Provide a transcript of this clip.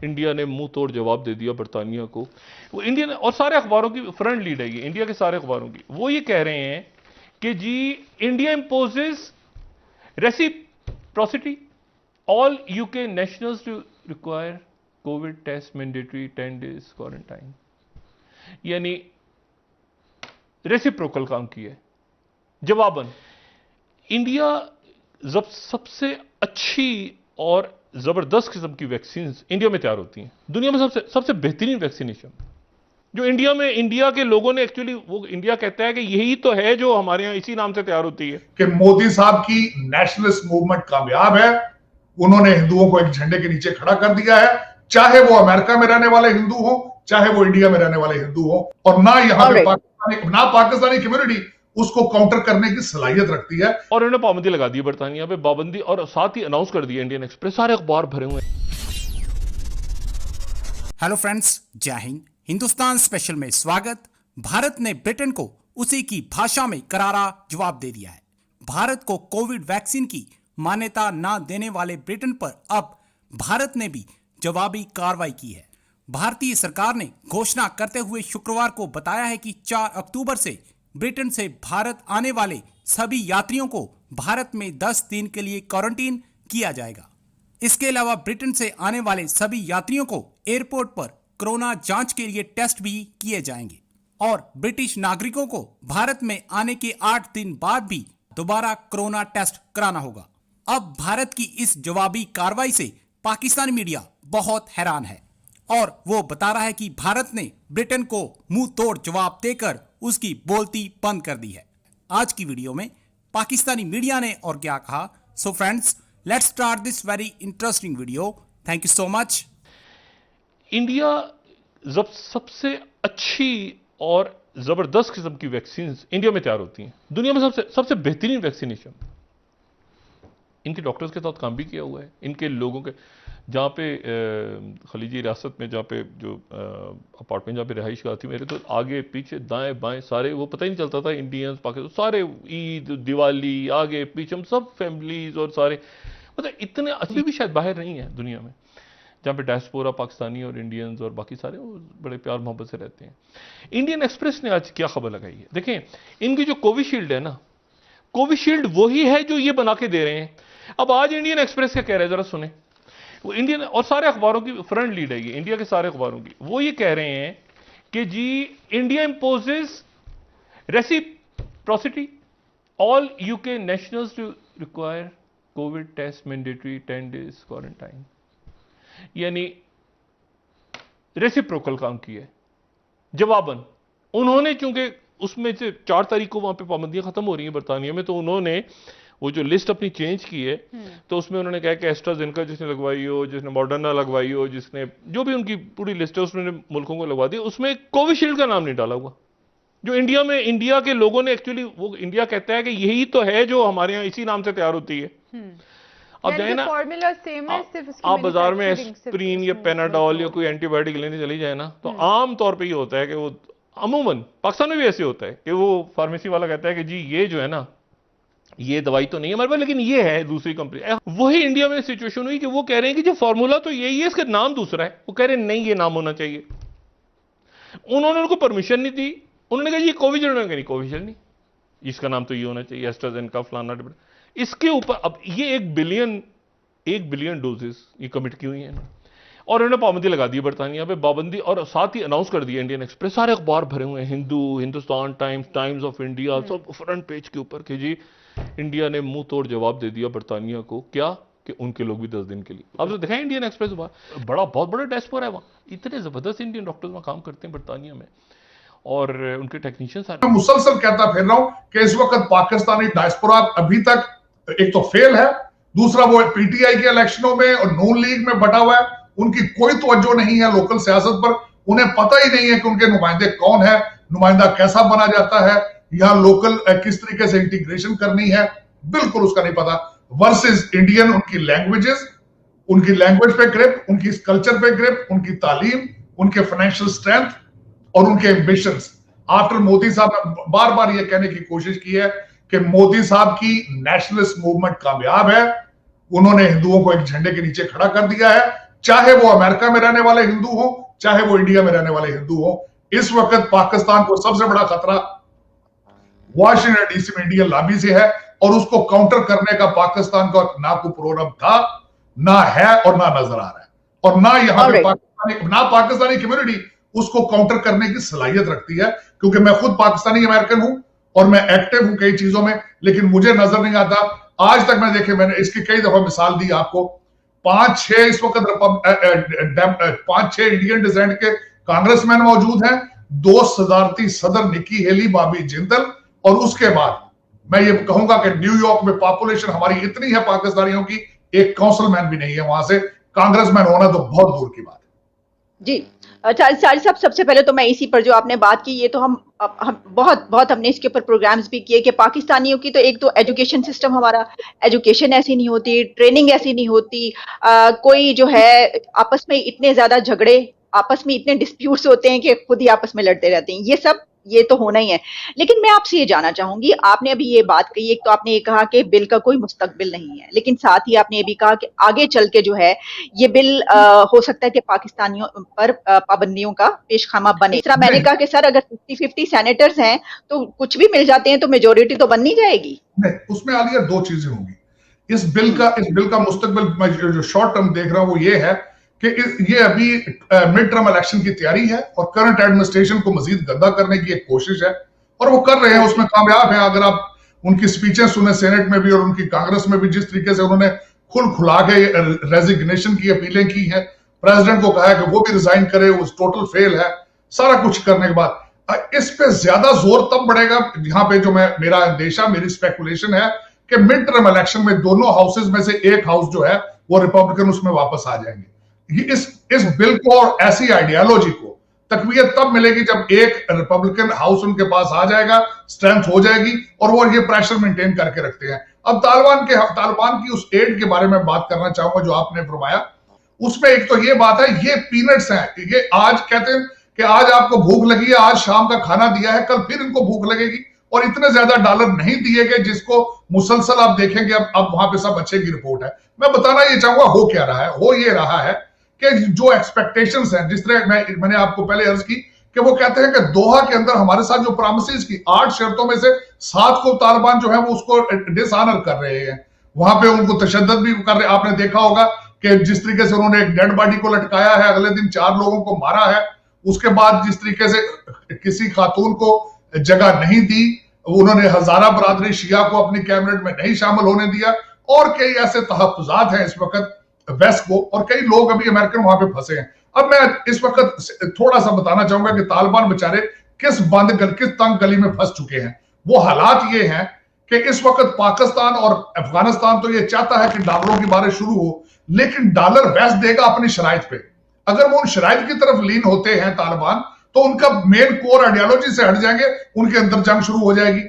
India ने मुंह तोड़ जवाब दे दिया बरतानिया को। वो इंडिया ने और सारे अखबारों की फ्रंट लीड है ये, इंडिया के सारे अखबारों की, वो ये कह रहे हैं कि जी India imposes reciprocity all UK nationals to require COVID test mandatory 10 days quarantine, यानी रेसिप्रोकल काम किया है। जवाबन इंडिया जब सबसे अच्छी और जबरदस्त किस्म की वैक्सीन इंडिया में तैयार होती हैं, दुनिया में सबसे सबसे बेहतरीन वैक्सीनेशन जो इंडिया में, इंडिया के लोगों ने एक्चुअली, वो इंडिया कहता है कि यही तो है जो हमारे यहां इसी नाम से तैयार होती है कि मोदी साहब की नेशनलिस्ट मूवमेंट कामयाब है। उन्होंने हिंदुओं को एक झंडे के नीचे खड़ा कर दिया है, चाहे वो अमेरिका में रहने वाले हिंदू हो, चाहे वो इंडिया में रहने वाले हिंदू हो, और ना यहां पे पाकिस्तानी कम्युनिटी उसको काउंटर करने की सलाहियत रखती है। और उन्होंने पाबंदी लगा दी बरतानिया पे, पाबंदी, और साथ ही अनाउंस कर दिया इंडियन एक्सप्रेस, सारे अखबार भरे हुए हैं। हेलो फ्रेंड्स, जय हिंद। हिंदुस्तान स्पेशल में स्वागत। भारत ने ब्रिटेन को उसी की भाषा में करारा जवाब दे दिया है। भारत को कोविड वैक्सीन की मान्यता न देने वाले ब्रिटेन पर अब भारत ने भी जवाबी कार्रवाई की है। भारतीय सरकार ने घोषणा करते हुए शुक्रवार को बताया है कि 4 अक्टूबर से ब्रिटेन से भारत आने वाले सभी यात्रियों को भारत में 10 दिन के लिए क्वारंटीन किया जाएगा। इसके अलावा ब्रिटेन से आने वाले सभी यात्रियों को एयरपोर्ट पर कोरोना जांच के लिए टेस्ट भी किए जाएंगे और ब्रिटिश नागरिकों को भारत में आने के 8 दिन बाद भी दोबारा कोरोना टेस्ट कराना होगा। अब भारत की इस जवाबी कार्रवाई से पाकिस्तानी मीडिया बहुत हैरान है और वो बता रहा है कि भारत ने ब्रिटेन को मुंह तोड़ जवाब देकर उसकी बोलती बंद कर दी है। आज की वीडियो में पाकिस्तानी मीडिया ने और क्या कहा, so friends let's start this very interesting video. Thank you so much. India जब सबसे अच्छी और जबरदस्त किस्म की वैक्सीन इंडिया में तैयार होती हैं, दुनिया में सबसे बेहतरीन वैक्सीनेशन, इनके डॉक्टर्स के साथ काम भी किया हुआ है, इनके लोगों के, जहाँ पे खलीजी रियासत में, जहाँ पे जो अपार्टमेंट, जहाँ पे रहाइश आती मेरे, तो आगे पीछे दाएं बाएं सारे, वो पता ही नहीं चलता था, इंडियंस पाकिस्तान सारे, ईद दिवाली आगे पीछे हम सब फैमिलीज और सारे, मतलब इतने अभी भी शायद बाहर नहीं है दुनिया में, जहाँ पे डायस्पोरा पाकिस्तानी और इंडियंस और बाकी सारे वो बड़े प्यार मोहब्बत से रहते हैं। इंडियन एक्सप्रेस ने आज क्या खबर लगाई है, देखें, इनकी जो कोविशील्ड है ना, कोविशील्ड वही है जो ये बना के दे रहे हैं। अब आज इंडियन एक्सप्रेस क्या कह रहे हैं, जरा सुने। वो इंडियन और सारे अखबारों की फ्रंट लीड है ये, इंडिया के सारे अखबारों की, वो ये कह रहे हैं कि जी India imposes reciprocity all UK nationals to require COVID test mandatory 10 days quarantine, यानी रेसिप्रोकल काम किया है। जवाबन उन्होंने, चूंकि उसमें से 4 तारीख को वहां पे पाबंदियां खत्म हो रही हैं बरतानिया में, तो उन्होंने वो जो लिस्ट अपनी चेंज की है, तो उसमें उन्होंने कहा कि एस्ट्राजेनेका जिसने लगवाई हो, जिसने मॉडर्ना लगवाई हो, जिसने जो भी उनकी पूरी लिस्ट है उसने मुल्कों को लगवा दी, उसमें कोविशील्ड का नाम नहीं डाला हुआ, जो इंडिया में, इंडिया के लोगों ने एक्चुअली, वो इंडिया कहता है कि यही तो है जो हमारे यहाँ इसी नाम से तैयार होती है। अब जाए ना, आप बाजार में एस्प्रिन या पेनाडोल या कोई एंटीबायोटिक लेने चली जाए ना, तो आम तौर पे ये होता है कि वो अमूमन पाकिस्तान में भी ऐसे होता है कि वो फार्मेसी वाला कहता है कि जी ये जो है ना, ये दवाई तो नहीं है हमारे पास, लेकिन ये है दूसरी कंपनी। वही इंडिया में सिचुएशन हुई कि वो कह रहे हैं कि जो फॉर्मूला तो यही है, इसका नाम दूसरा है। वो कह रहे हैं नहीं, ये नाम होना चाहिए। उन्होंने उनको परमिशन नहीं दी, उन्होंने कहा जी कोविशील्ड, उन्होंने कहा नहीं कोविशील्ड नहीं, इसका नाम तो ये होना चाहिए, एस्ट्राजेनेका फलाना। इसके ऊपर अब ये 1 बिलियन डोजेस ये कमिट की हुई है ना, और उन्होंने पाबंदी लगा दी बरतानिया पे, पाबंदी, और साथ ही अनाउंस कर दिया इंडियन एक्सप्रेस, सारे अखबार भरे हुए हैं, Hindustan times, times of India, सब फ्रंट पेज के ऊपर कि जी इंडिया ने मुंह तोड़ जवाब दे दिया बरतानिया को, क्या कि उनके लोग भी 10 दिन के लिए। अब तो दिखाएं इंडियन एक्सप्रेस, बहुत बड़ा डायस्पोरा है वहाँ, इतने जबरदस्त इंडियन डॉक्टर्स वहाँ काम करते हैं बरतानिया में, और उनके टेक्नीशियंस। मैं मुसलसल कहता फिर रहा हूं कि इस वक्त पाकिस्तानी डायस्पोरा अभी तक एक तो फेल है, दूसरा वो पीटीआई के इलेक्शनों में और नून लीग में बटा हुआ है, उनकी कोई तवज्जो नहीं है लोकल सियासत पर, उन्हें पता ही नहीं है कि उनके नुमाइंदे कौन है, नुमाइंदा कैसा बना जाता है, यहां लोकल किस तरीके से इंटीग्रेशन करनी है, बिल्कुल उसका नहीं पता। वर्सेस इंडियन, उनकी लैंग्वेजेस, उनकी लैंग्वेज पे ग्रिप, उनकी कल्चर पे ग्रिप, उनकी तालीम, उनके फाइनेंशियल स्ट्रेंथ और उनके एम्बिशंस। आफ्टर मोदी साहब ने बार बार यह कहने की कोशिश की है कि मोदी साहब की नेशनलिस्ट मूवमेंट कामयाब है। उन्होंने हिंदुओं को एक झंडे के नीचे खड़ा कर दिया है, चाहे वो अमेरिका में रहने वाले हिंदू हो, चाहे वो इंडिया में रहने वाले हिंदू हो। इस वक्त पाकिस्तान को सबसे बड़ा खतरा वॉशिंगटन डीसी में इंडियन लॉबी से है, और उसको काउंटर करने का पाकिस्तान का ना कोई प्रोग्राम था, ना है, और ना नजर आ रहा है। और ना यहां पे पाकिस्तानी कम्युनिटी उसको काउंटर करने की सलाहियत रखती है, क्योंकि मैं खुद पाकिस्तानी अमेरिकन हूं और मैं एक्टिव हूं कई चीजों में, लेकिन मुझे नजर नहीं आता आज तक। मैंने इसकी कई दफा मिसाल दी आपको। 5-6 इस वक्त 5-6 इंडियन डिसेंट के कांग्रेसमैन मौजूद हैं, 2 सदारती सदर निकी हेली, बॉबी जिंदल, और उसके बाद मैं ये कहूंगा कि न्यूयॉर्क में पॉपुलेशन हमारी इतनी है पाकिस्तानियों की, एक काउंसिलमैन भी नहीं है वहां से, कांग्रेसमैन होना तो बहुत दूर की बात है। जी चारी साहब, सबसे पहले तो मैं इसी पर जो आपने बात की, ये तो हम बहुत हमने इसके ऊपर प्रोग्राम्स भी किए कि पाकिस्तानियों की तो एक तो एजुकेशन सिस्टम, हमारा एजुकेशन ऐसी नहीं होती, ट्रेनिंग ऐसी नहीं होती, कोई जो है आपस में इतने ज्यादा झगड़े, आपस में इतने डिस्प्यूट्स होते हैं कि खुद ही आपस में लड़ते रहते हैं। ये तो होना ही है। लेकिन मैं आपसे ये जानना चाहूंगी, आपने अभी ये बात कही, एक तो आपने ये कहा कि बिल का कोई मुस्तकबिल नहीं है, लेकिन साथ ही आपने ये भी कहा कि आगे चल के जो है ये बिल हो सकता है कि पाकिस्तानियों पर पाबंदियों का पेशखामा बने। इस तरह मैंने कहा कि सर अगर 50-50 सेनेटर्स हैं तो कुछ भी मिल जाते हैं तो मेजोरिटी तो बन नहीं जाएगी। नहीं, उसमें आलिया 2 चीजें होंगी। इस बिल का मुस्तकबिल मैं जो शॉर्ट टर्म देख रहा हूं वो ये है कि ये अभी मिड टर्म इलेक्शन की तैयारी है और करंट एडमिनिस्ट्रेशन को मजीद गंदा करने की एक कोशिश है, और वो कर रहे हैं, उसमें कामयाब है। अगर आप उनकी स्पीचेस सुने सेनेट में भी और उनकी कांग्रेस में भी, जिस तरीके से उन्होंने खुला के रेजिग्नेशन की अपीलें की हैं, प्रेसिडेंट को कहा है कि वो भी रिजाइन करे, वो टोटल फेल है सारा कुछ करने के बाद। इस पे ज्यादा जोर तब बढ़ेगा यहाँ पे जो मेरा अंदेशा, मेरी स्पेकुलेशन है कि मिड टर्म इलेक्शन में दोनों हाउसेज में से एक हाउस जो है वो रिपब्लिकन उसमें वापस आ जाएंगे। इस बिल को और ऐसी आइडियोलॉजी को तकवीयत तब मिलेगी जब एक रिपब्लिकन हाउस उनके पास आ जाएगा, स्ट्रेंथ हो जाएगी, और वो ये प्रेशर मेंटेन करके रखते हैं। अब तालिबान की उस एड के बारे में बात करना चाहूंगा जो आपने फरमाया। उसमें एक तो ये बात है, ये पीनट्स हैं। ये आज कहते हैं कि आज आपको भूख लगी है, आज शाम का खाना दिया है, कल फिर इनको भूख लगेगी, और इतने ज्यादा डॉलर नहीं दिए गए जिसको मुसलसल आप देखेंगे अब वहां पे सब अच्छे की रिपोर्ट है। मैं बताना ये चाहूंगा हो क्या रहा है, हो ये रहा है कि जो एक्सपेक्टेशंस हैं, जिस तरह मैंने आपको पहले अर्ज की कि वो कहते हैं कि दोहा के अंदर हमारे साथ जो प्रॉमिसेस की 8 शर्तों में से 7 को तालिबान जो है वो उसको डिसऑनर कर रहे हैं। वहां पे उनको तशद्दुद भी कर रहे। आपने देखा होगा कि जिस तरीके से उन्होंने एक डेड बॉडी को लटकाया है, अगले दिन 4 लोगों को मारा है, उसके बाद जिस तरीके से किसी खातून को जगह नहीं दी, उन्होंने हजारा बरादरी शिया को अपनी कैबिनेट में नहीं शामिल होने दिया, और कई ऐसे तहफ्फुजात हैं इस वक्त वेस्ट को, और कई लोग अभी अमेरिकन वहां पे फंसे हैं। अब मैं इस वक्त थोड़ा सा बताना चाहूंगा कि तालिबान बेचारे किस तंग गली में फंस चुके हैं। वो हालात ये हैं कि इस वक्त पाकिस्तान और अफगानिस्तान तो ये चाहता है कि डॉलरों की बारिश शुरू हो, लेकिन डॉलर वेस्ट देगा अपनी शराइत पे। अगर वो उन शराइत की तरफ लीन होते हैं तालिबान, तो उनका मेन कोर आइडियोलॉजी से हट जाएंगे, उनके अंदर जंग शुरू हो जाएगी।